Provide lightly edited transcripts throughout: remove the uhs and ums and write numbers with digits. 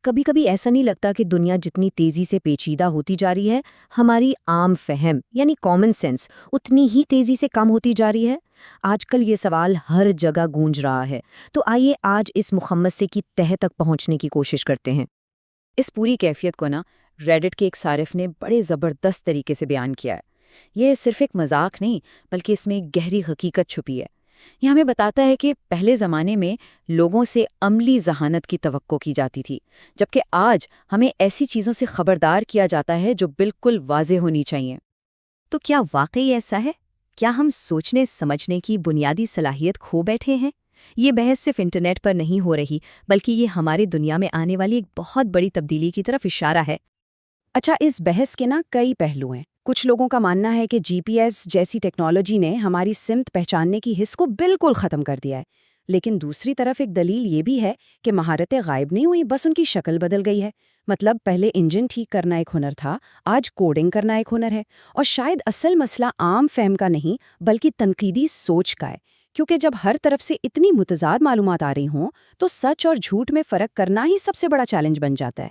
کبھی کبھی ایسا نہیں لگتا کہ دنیا جتنی تیزی سے پیچیدہ ہوتی جا رہی ہے، ہماری عام فہم یعنی کامن سینس اتنی ہی تیزی سے کم ہوتی جا رہی ہے؟ آج کل یہ سوال ہر جگہ گونج رہا ہے، تو آئیے آج اس مخمصے کی تہہ تک پہنچنے کی کوشش کرتے ہیں۔ اس پوری کیفیت کو ریڈٹ کے ایک صارف نے بڑے زبردست طریقے سے بیان کیا ہے۔ یہ صرف ایک مذاق نہیں، بلکہ اس میں ایک گہری حقیقت چھپی ہے۔ یہ ہمیں بتاتا ہے کہ پہلے زمانے میں لوگوں سے عملی ذہانت کی توقع کی جاتی تھی، جبکہ آج ہمیں ایسی چیزوں سے خبردار کیا جاتا ہے جو بالکل واضح ہونی چاہیے۔ تو کیا واقعی ایسا ہے؟ کیا ہم سوچنے سمجھنے کی بنیادی صلاحیت کھو بیٹھے ہیں؟ یہ بحث صرف انٹرنیٹ پر نہیں ہو رہی، بلکہ یہ ہماری دنیا میں آنے والی ایک بہت بڑی تبدیلی کی طرف اشارہ ہے۔ اچھا، اس بحث کے کئی پہلو ہیں۔ کچھ لوگوں کا ماننا ہے کہ جی پی ایس جیسی ٹیکنالوجی نے ہماری سمت پہچاننے کی حس کو بالکل ختم کر دیا ہے، لیکن دوسری طرف ایک دلیل یہ بھی ہے کہ مہارتیں غائب نہیں ہوئی، بس ان کی شکل بدل گئی ہے۔ مطلب پہلے انجن ٹھیک کرنا ایک ہنر تھا، آج کوڈنگ کرنا ایک ہنر ہے۔ اور شاید اصل مسئلہ عام فہم کا نہیں بلکہ تنقیدی سوچ کا ہے، کیونکہ جب ہر طرف سے اتنی متضاد معلومات آ رہی ہوں تو سچ اور جھوٹ میں فرق کرنا ہی سب سے بڑا چیلنج بن جاتا ہے۔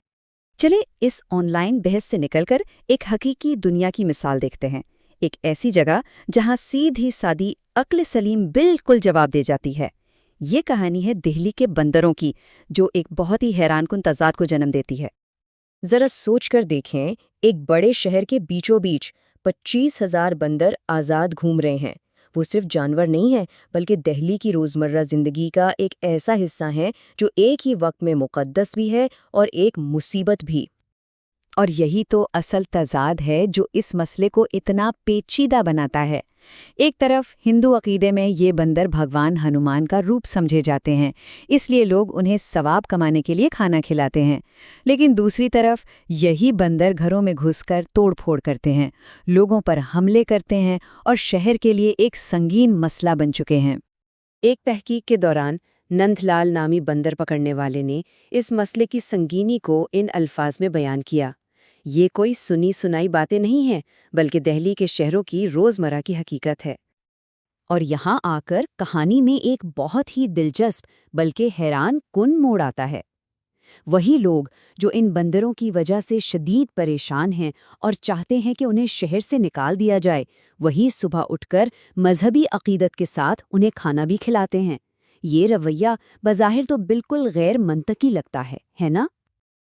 چلے اس آن لائن بحث سے نکل کر ایک حقیقی دنیا کی مثال دیکھتے ہیں، ایک ایسی جگہ جہاں سیدھی سادی عقل سلیم بالکل جواب دے جاتی ہے۔ یہ کہانی ہے دہلی کے بندروں کی، جو ایک بہت ہی حیران کن تضاد کو جنم دیتی ہے۔ ذرا سوچ کر دیکھیں، ایک بڑے شہر کے بیچوں بیچ 25,000 بندر آزاد گھوم رہے ہیں۔ وہ صرف جانور نہیں ہیں، بلکہ دہلی کی روزمرہ زندگی کا ایک ایسا حصہ ہے جو ایک ہی وقت میں مقدس بھی ہے اور ایک مصیبت بھی۔ اور یہی تو اصل تضاد ہے جو اس مسئلے کو اتنا پیچیدہ بناتا ہے۔ ایک طرف ہندو عقیدے میں یہ بندر بھگوان ہنومان کا روپ سمجھے جاتے ہیں، اس لیے لوگ انہیں ثواب کمانے کے لیے کھانا کھلاتے ہیں، لیکن دوسری طرف یہی بندر گھروں میں گھس کر توڑ پھوڑ کرتے ہیں، لوگوں پر حملے کرتے ہیں اور شہر کے لیے ایک سنگین مسئلہ بن چکے ہیں۔ ایک تحقیق کے دوران نند لال نامی بندر پکڑنے والے نے اس مسئلے کی سنگینی کو ان الفاظ میں بیان کیا: یہ کوئی سنی سنائی باتیں نہیں ہیں، بلکہ دہلی کے شہروں کی روزمرہ کی حقیقت ہے۔ اور یہاں آ کر کہانی میں ایک بہت ہی دلچسپ بلکہ حیران کن موڑ آتا ہے۔ وہی لوگ جو ان بندروں کی وجہ سے شدید پریشان ہیں اور چاہتے ہیں کہ انہیں شہر سے نکال دیا جائے، وہی صبح اٹھ کر مذہبی عقیدت کے ساتھ انہیں کھانا بھی کھلاتے ہیں۔ یہ رویہ بظاہر تو بالکل غیر منطقی لگتا ہے نا؟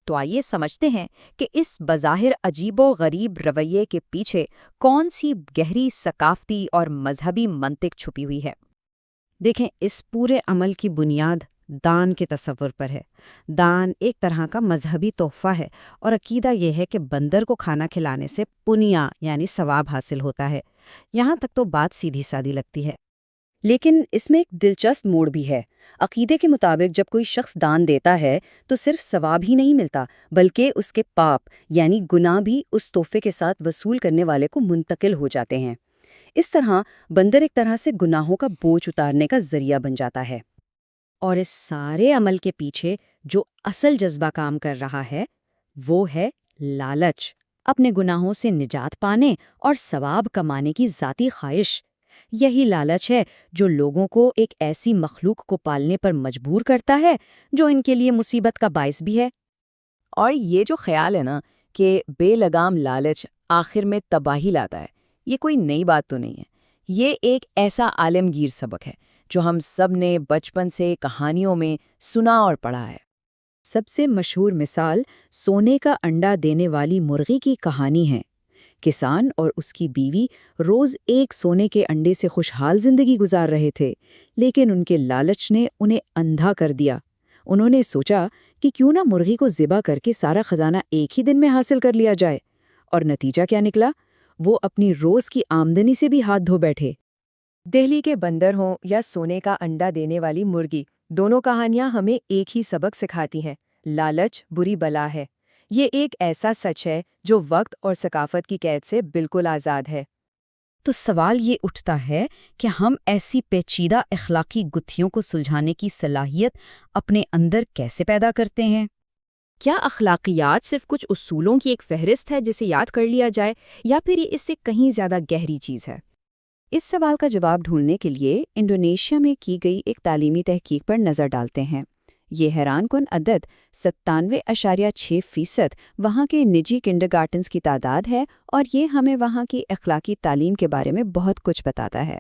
تو آئیے سمجھتے ہیں کہ اس بظاہر عجیب و غریب رویے کے پیچھے کون سی گہری ثقافتی اور مذہبی منطق چھپی ہوئی ہے۔ دیکھیں، اس پورے عمل کی بنیاد دان کے تصور پر ہے۔ دان ایک طرح کا مذہبی تحفہ ہے اور عقیدہ یہ ہے کہ بندر کو کھانا کھلانے سے پنیا یعنی ثواب حاصل ہوتا ہے۔ یہاں تک تو بات سیدھی سادی لگتی ہے، لیکن اس میں ایک دلچسپ موڑ بھی ہے۔ عقیدے کے مطابق جب کوئی شخص دان دیتا ہے تو صرف ثواب ہی نہیں ملتا، بلکہ اس کے پاپ یعنی گناہ بھی اس تحفے کے ساتھ وصول کرنے والے کو منتقل ہو جاتے ہیں۔ اس طرح بندر ایک طرح سے گناہوں کا بوجھ اتارنے کا ذریعہ بن جاتا ہے۔ اور اس سارے عمل کے پیچھے جو اصل جذبہ کام کر رہا ہے وہ ہے لالچ، اپنے گناہوں سے نجات پانے اور ثواب کمانے کی ذاتی خواہش۔ یہی لالچ ہے جو لوگوں کو ایک ایسی مخلوق کو پالنے پر مجبور کرتا ہے جو ان کے لیے مصیبت کا باعث بھی ہے۔ اور یہ جو خیال ہے کہ بے لگام لالچ آخر میں تباہی لاتا ہے، یہ کوئی نئی بات تو نہیں ہے۔ یہ ایک ایسا عالمگیر سبق ہے جو ہم سب نے بچپن سے کہانیوں میں سنا اور پڑھا ہے۔ سب سے مشہور مثال سونے کا انڈا دینے والی مرغی کی کہانی ہے۔ کسان اور اس کی بیوی روز ایک سونے کے انڈے سے خوشحال زندگی گزار رہے تھے، لیکن ان کے لالچ نے انہیں اندھا کر دیا۔ انہوں نے سوچا کہ کیوں نہ مرغی کو ذبح کر کے سارا خزانہ ایک ہی دن میں حاصل کر لیا جائے، اور نتیجہ کیا نکلا؟ وہ اپنی روز کی آمدنی سے بھی ہاتھ دھو بیٹھے۔ دہلی کے بندر ہوں یا سونے کا انڈا دینے والی مرغی، دونوں کہانیاں ہمیں ایک ہی سبق سکھاتی ہیں: لالچ بری بلا ہے۔ یہ ایک ایسا سچ ہے جو وقت اور ثقافت کی قید سے بالکل آزاد ہے۔ تو سوال یہ اٹھتا ہے کہ ہم ایسی پیچیدہ اخلاقی گتھیوں کو سلجھانے کی صلاحیت اپنے اندر کیسے پیدا کرتے ہیں؟ کیا اخلاقیات صرف کچھ اصولوں کی ایک فہرست ہے جسے یاد کر لیا جائے، یا پھر یہ اس سے کہیں زیادہ گہری چیز ہے؟ اس سوال کا جواب ڈھونڈنے کے لیے انڈونیشیا میں کی گئی ایک تعلیمی تحقیق پر نظر ڈالتے ہیں۔ یہ حیران کن عدد 97.6% وہاں کے نجی کنڈرگارٹنز کی تعداد ہے، اور یہ ہمیں وہاں کی اخلاقی تعلیم کے بارے میں بہت کچھ بتاتا ہے۔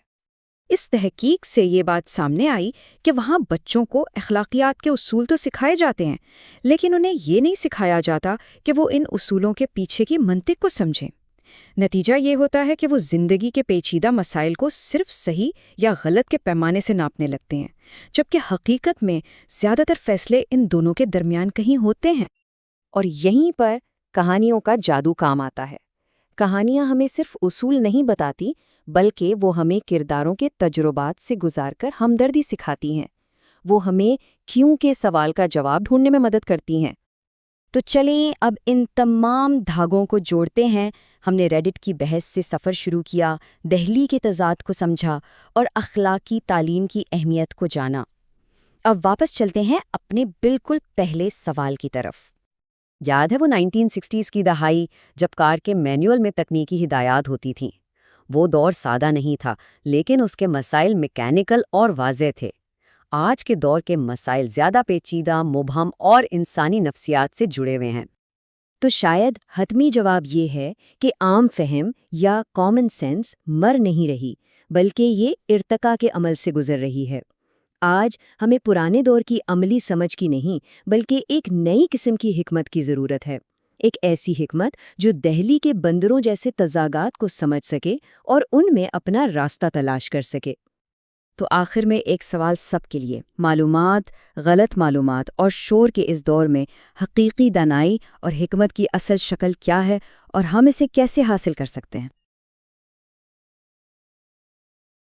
اس تحقیق سے یہ بات سامنے آئی کہ وہاں بچوں کو اخلاقیات کے اصول تو سکھائے جاتے ہیں، لیکن انہیں یہ نہیں سکھایا جاتا کہ وہ ان اصولوں کے پیچھے کی منطق کو سمجھیں۔ نتیجہ یہ ہوتا ہے کہ وہ زندگی کے پیچیدہ مسائل کو صرف صحیح یا غلط کے پیمانے سے ناپنے لگتے ہیں، جبکہ حقیقت میں زیادہ تر فیصلے ان دونوں کے درمیان کہیں ہوتے ہیں۔ اور یہیں پر کہانیوں کا جادو کام آتا ہے۔ کہانیاں ہمیں صرف اصول نہیں بتاتی، بلکہ وہ ہمیں کرداروں کے تجربات سے گزار کر ہمدردی سکھاتی ہیں۔ وہ ہمیں کیوں کے سوال کا جواب ڈھونڈنے میں مدد کرتی ہیں۔ تو چلیں اب ان تمام دھاگوں کو جوڑتے ہیں۔ ہم نے ریڈٹ کی بحث سے سفر شروع کیا، دہلی کے تضاد کو سمجھا اور اخلاقی تعلیم کی اہمیت کو جانا۔ اب واپس چلتے ہیں اپنے بالکل پہلے سوال کی طرف۔ یاد ہے وہ 1960s کی دہائی جب کار کے مینول میں تکنیکی ہدایات ہوتی تھیں؟ وہ دور سادہ نہیں تھا، لیکن اس کے مسائل میکینیکل اور واضح تھے۔ آج کے دور کے مسائل زیادہ پیچیدہ، مبہم اور انسانی نفسیات سے جڑے ہوئے ہیں۔ تو شاید حتمی جواب یہ ہے کہ عام فہم یا کامن سینس مر نہیں رہی، بلکہ یہ ارتقاء کے عمل سے گزر رہی ہے۔ آج ہمیں پرانے دور کی عملی سمجھ کی نہیں، بلکہ ایک نئی قسم کی حکمت کی ضرورت ہے۔ ایک ایسی حکمت جو دہلی کے بندروں جیسے تضادات کو سمجھ سکے اور ان میں اپنا راستہ تلاش کر سکے۔ تو آخر میں ایک سوال سب کے لیے، معلومات، غلط معلومات اور شور کے اس دور میں حقیقی دانائی اور حکمت کی اصل شکل کیا ہے، اور ہم اسے کیسے حاصل کر سکتے ہیں؟